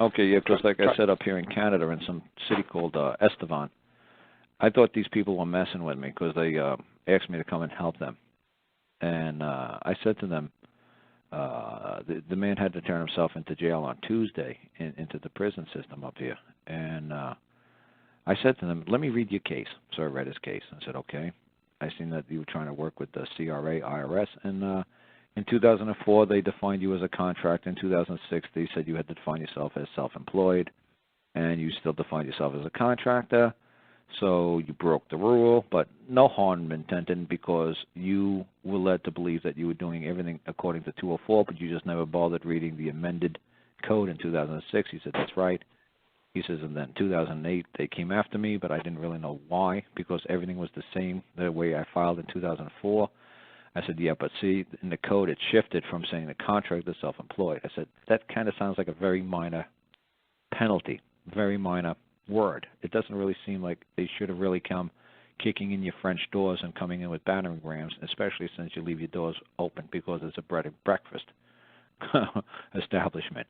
Okay, yeah, because like I said up here in Canada in some city called Estevan, I thought these people were messing with me because they asked me to come and help them. And I said to them, the man had to turn himself into jail on Tuesday, into the prison system up here. And I said to them, let me read your case. So I read his case and said, okay. I seen that you were trying to work with the CRA, IRS, and in 2004 they defined you as a contractor. In 2006 they said you had to define yourself as self-employed, and you still define yourself as a contractor. So you broke the rule, but no harm intended because you were led to believe that you were doing everything according to 204, but you just never bothered reading the amended code in 2006. He said, that's right. He says, and then 2008 they came after me, but I didn't really know why because everything was the same the way I filed in 2004. I said, yeah, but see, in the code it shifted from saying the contractor to self-employed. I said, that kind of sounds like a very minor penalty, very minor word. It doesn't really seem like they should have really come kicking in your French doors and coming in with battering rams, especially since you leave your doors open because it's a bread and breakfast establishment.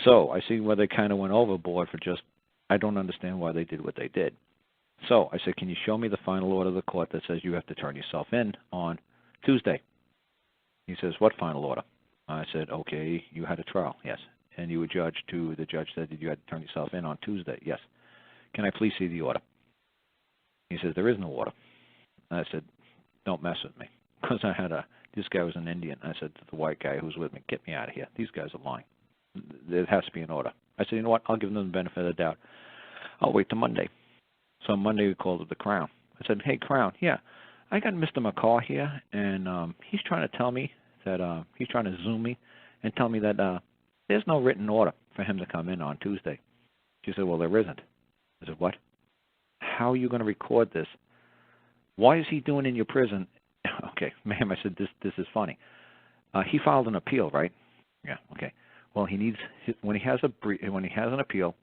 So I see where they kind of went overboard for just, I don't understand why they did what they did. So I said, can you show me the final order of the court that says you have to turn yourself in on Tuesday? He says, what final order? I said, okay, you had a trial, yes. And you were judged to, the judge said that you had to turn yourself in on Tuesday, yes. Can I please see the order? He says, there is no order. I said, don't mess with me. Because I had this guy was an Indian. I said to the white guy who was with me, get me out of here. These guys are lying. There has to be an order. I said, you know what, I'll give them the benefit of the doubt. I'll wait till Monday. So Monday we called it the Crown. I said, hey, Crown, yeah, I got Mr. McCaw here, and he's trying to tell me that he's trying to Zoom me and tell me that there's no written order for him to come in on Tuesday. She said, well, there isn't. I said, what? How are you going to record this? Why is he doing in your prison? Okay, ma'am, I said, this is funny. He filed an appeal, right? Yeah, okay. Well, he needs, when he has an appeal,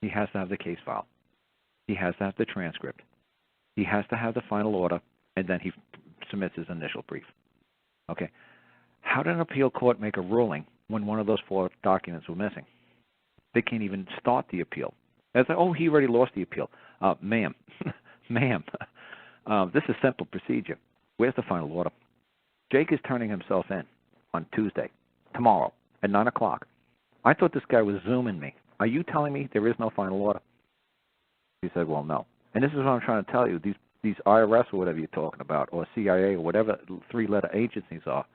he has to have the case file. He has to have the transcript. He has to have the final order, and then he submits his initial brief. Okay. How did an appeal court make a ruling when one of those 4 documents were missing? They can't even start the appeal. It's like, oh, he already lost the appeal. Ma'am, ma'am, this is simple procedure. Where's the final order? Jake is turning himself in on Tuesday, tomorrow, at 9 o'clock. I thought this guy was Zooming me. Are you telling me there is no final order? He said, well, no. And this is what I'm trying to tell you. These IRS or whatever you're talking about, or CIA or whatever 3-letter agencies are,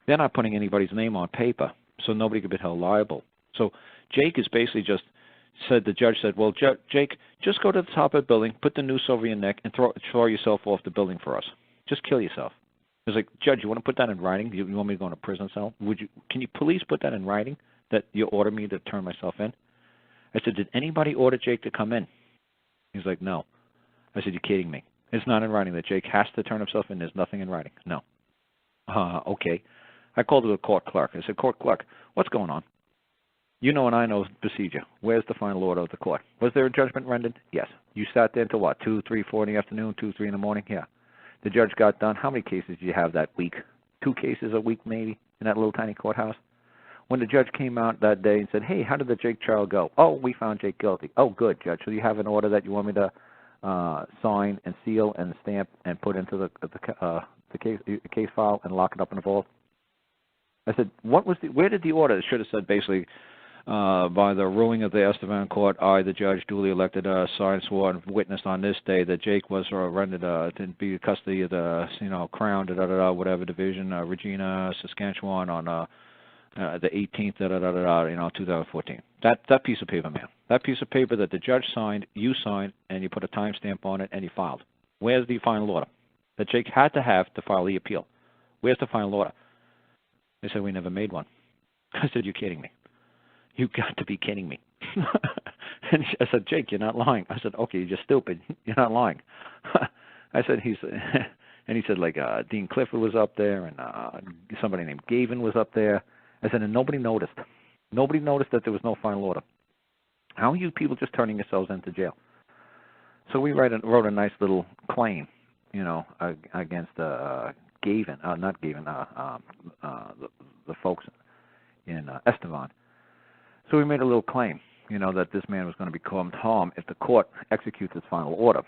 they're not putting anybody's name on paper, so nobody could be held liable. So Jake is basically just said, the judge said, well, Jake, just go to the top of the building, put the noose over your neck, and throw yourself off the building for us. Just kill yourself. It's like, Judge, you want to put that in writing? You want me to go in a prison cell? Can you please put that in writing, that you order me to turn myself in? I said, did anybody order Jake to come in? He's like, no. I said, you're kidding me. It's not in writing that Jake has to turn himself in. There's nothing in writing. No. Okay. I called the court clerk. I said, court clerk, what's going on? You know and I know procedure. Where's the final order of the court? Was there a judgment rendered? Yes. You sat there until what, 2, 3, 4 in the afternoon, 2, 3 in the morning? Yeah. The judge got done. How many cases did you have that week? 2 cases a week maybe in that little tiny courthouse? When the judge came out that day and said, hey, how did the Jake trial go? Oh, we found Jake guilty. Oh, good, Judge. So you have an order that you want me to sign and seal and stamp and put into the case file and lock it up in a vault? I said, where did the order? It should have said basically, by the ruling of the Estevan Court, I, the judge, duly elected, signed, sworn, witnessed on this day that Jake was rendered to be custody of the Crown, whatever division, Regina, Saskatchewan on the 18th, 2014. That piece of paper, man. That piece of paper that the judge signed, you signed, and you put a timestamp on it, and you filed. Where's the final order that Jake had to have to file the appeal? Where's the final order? They said, we never made one. I said, you're kidding me. You got to be kidding me. And I said, Jake, you're not lying. I said, okay, you're just stupid. You're not lying. I said, and he said, like, Dean Clifford was up there, and somebody named Gavin was up there. I said, and nobody noticed. Nobody noticed that there was no final order. How are you people just turning yourselves into jail? So we wrote a nice little claim, against Gavin, not Gavin, the folks in Estevan. So we made a little claim, that this man was going to be caused harm if the court executes its final order,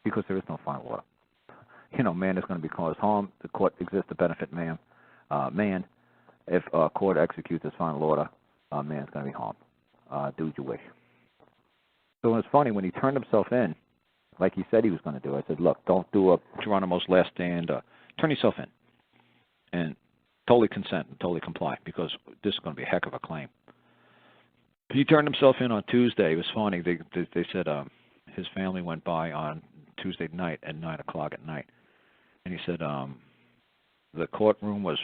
because there is no final order. Man is going to be caused harm. The court exists to benefit man. If a court executes its final order, man's going to be harmed. Do as you wish. So it was funny when he turned himself in, like he said he was going to do. I said, look, don't do a Geronimo's Last Stand. Turn yourself in and totally consent and totally comply, because this is going to be a heck of a claim. He turned himself in on Tuesday. It was funny. They said his family went by on Tuesday night at 9 o'clock at night. And he said the courtroom was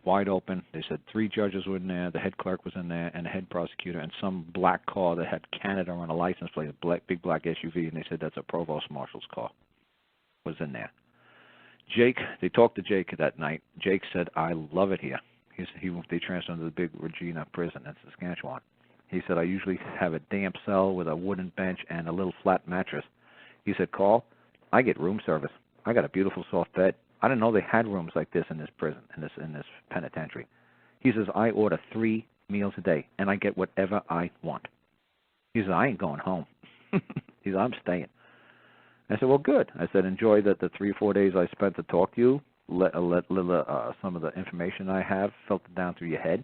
wide open. They said 3 judges were in there, the head clerk was in there, and the head prosecutor, and some black car that had Canada on a license plate, a big black SUV, and they said that's a provost marshal's car, was in there. Jake, they talked to Jake that night. Jake said, I love it here. They transferred him to the big Regina prison in Saskatchewan. He said, I usually have a damp cell with a wooden bench and a little flat mattress. He said, Carl, I get room service. I got a beautiful soft bed. I didn't know they had rooms like this in this prison, in this penitentiary. He says, I order 3 meals a day, and I get whatever I want. He says, I ain't going home. He said, I'm staying. I said, well, good. I said, enjoy the 3 or 4 days I spent to talk to you. Let some of the information I have filter down through your head.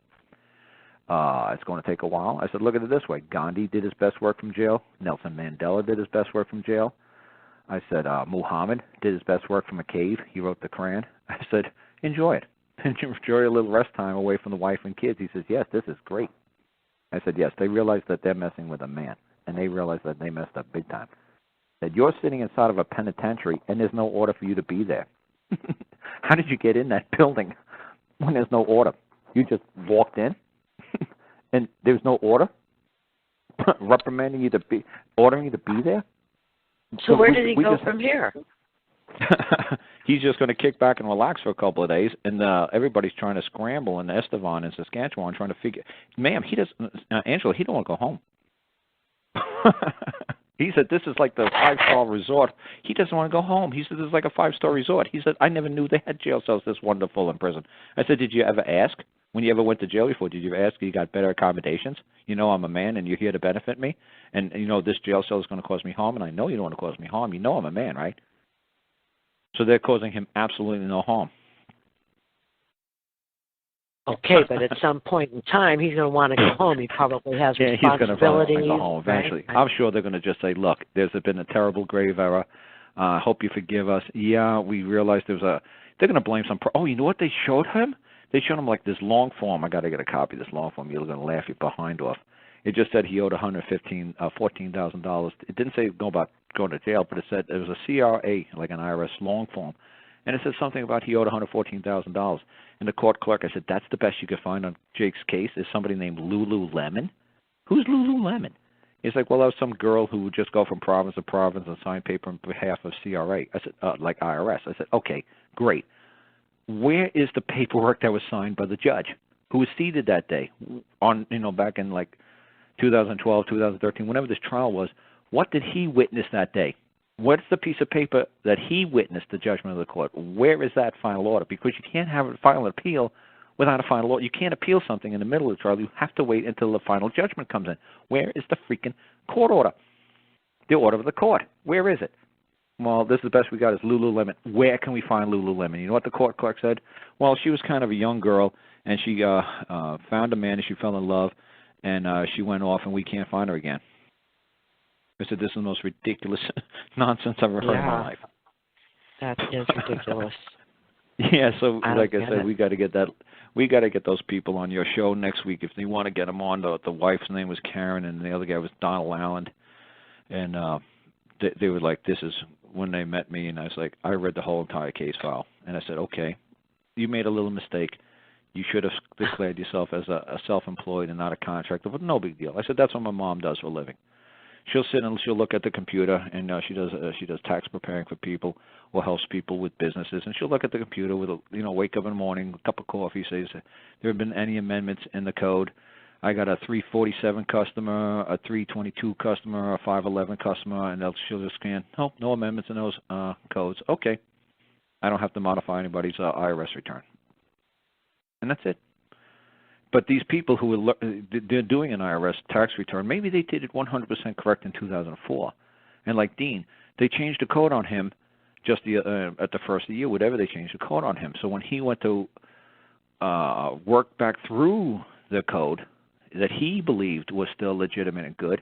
It's going to take a while. I said, look at it this way. Gandhi did his best work from jail. Nelson Mandela did his best work from jail. I said, Muhammad did his best work from a cave. He wrote the Quran. I said, enjoy it. Enjoy a little rest time away from the wife and kids. He says, yes, this is great. I said, yes, they realize that they're messing with a man, and they realize that they messed up big time. That you're sitting inside of a penitentiary, and there's no order for you to be there. How did you get in that building when there's no order? You just walked in, and there's no order? Reprimanding you to be, ordering you to be there? So where did he go from here? He's just going to kick back and relax for a couple of days, and everybody's trying to scramble in Estevan in Saskatchewan, trying to figure. Ma'am, he doesn't. Angela, he don't want to go home. He said this is like the 5-star resort. He doesn't want to go home. He said this is like a 5-star resort. He said I never knew they had jail cells this wonderful in prison. I said, did you ever ask when you ever went to jail before? Did you ever ask if you got better accommodations? I'm a man, and you're here to benefit me, and this jail cell is going to cause me harm, and I know you don't want to cause me harm. I'm a man, right? So they're causing him absolutely no harm. Okay, but at some point in time, he's going to want to go home. He probably has responsibilities. He's going to go home eventually. Right? I'm sure they're going to just say, look, there's been a terrible grave error. Hope you forgive us. Yeah, we realized they're going to blame some. Oh, you know what they showed him? They showed him like this long form. I got to get a copy of this long form. You're going to laugh your behind off. It just said he owed $14,000. It didn't say about going to jail, but it said it was a CRA, like an IRS long form. And it said something about he owed $114,000. And the court clerk, I said, that's the best you could find on Jake's case is somebody named Lululemon. Who's Lululemon? He's like, well, that was some girl who would just go from province to province and sign paper on behalf of CRA. I said, like IRS. I said, okay, great. Where is the paperwork that was signed by the judge who was seated that day on, back in like 2012, 2013, whenever this trial was? What did he witness that day? What's the piece of paper that he witnessed the judgment of the court? Where is that final order? Because you can't file an appeal without a final order. You can't appeal something in the middle of the trial. You have to wait until the final judgment comes in. Where is the freaking court order? The order of the court. Where is it? Well, this is the best we got is Lululemon. Where can we find Lululemon? You know what the court clerk said? Well, she was kind of a young girl, and she found a man, and she fell in love, and she went off, and we can't find her again. I said, this is the most ridiculous nonsense I've ever heard in my life. That is ridiculous. Yeah, so like I said, we got to get that. We got to get those people on your show next week if they want to get them on. The wife's name was Karen, and the other guy was Donald Allen, and they were like, "This is." When they met me, and I was like, I read the whole entire case file, and I said, okay, you made a little mistake. You should have declared yourself as a self-employed and not a contractor, but no big deal. I said, that's what my mom does for a living. She'll sit and she'll look at the computer, and she does tax preparing for people or helps people with businesses, and she'll look at the computer with wake up in the morning, a cup of coffee, says there have been any amendments in the code. I got a 347 customer, a 322 customer, a 511 customer, and she'll just scan. No amendments in those codes. Okay, I don't have to modify anybody's IRS return, and that's it. But these people who they're doing an IRS tax return, maybe they did it 100% correct in 2004. And like Dean, they changed the code on him just at the first of the year, whatever they changed the code on him. So when he went to work back through the code that he believed was still legitimate and good,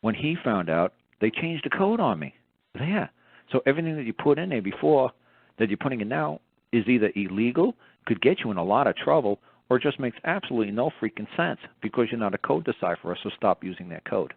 when he found out, they changed the code on me. Yeah. So everything that you put in there before that you're putting in now is either illegal, could get you in a lot of trouble, or just makes absolutely no freaking sense because you're not a code decipherer, so stop using that code.